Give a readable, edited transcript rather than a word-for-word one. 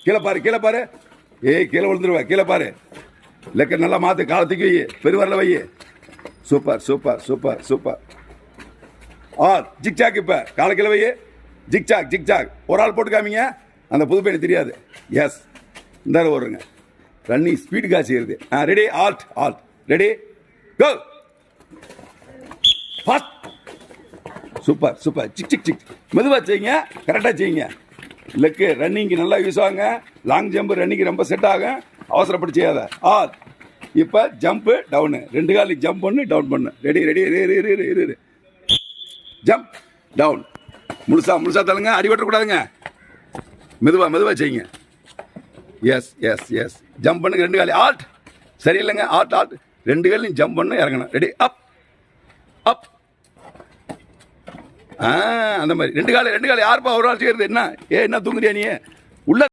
கீழே பாரு கீழே பாரு. ஏய் கீழே விழுந்துருவா. கீழே பாரு. லெக்க நல்லா மாற்று. காலத்துக்கு வை. பெருவரில் வை. Super super super super. Zigzag. இப்போ காலை கீழே வை. Zigzag zigzag. ஒரு ஆள் போட்டு காமிங்க. அந்த புது பையனுக்கு தெரியாது. எஸ் இந்த வருங்க. ரன்னிங் ஸ்பீடு காசு ஏறுது. Ready. Halt halt. Ready go. Fast. Super super. சிக் சிக் சிக். மெதுவாக செய்யுங்க. கரெக்டாக செய்யுங்க. லெக்கு ரன்னிங்க்கு நல்லா யூஸ் ஆகுங்க. லாங் ஜம்ப் ரன்னிங்கு ரொம்ப செட் ஆகும். அவசரப்பட்டு செய்யாத. ஆல். இப்போ ஜம்ப்பு டவுனு. 2 காலுக்கு ஜம்ப் பண்ணு டவுன் பண்ணு. Ready ready ready. Jump down. முழுசா தள்ளுங்க. அடிபட்டக்கூடாதுங்க. மெதுவாக செய்யுங்க. S S S. ஜம்ப் பண்ணுங்க. 2 காலி. ஆல்ட். சரியில்லைங்க. Alt alt. 2 காலையும் ஜம்ப் பண்ணு இறங்கணும். ரெடி அப் அப். அந்த மாதிரி 2 காலி யாருப்பா ஒரு ஆள் செய்யறது? என்ன என்ன தூங்குறியா நீ?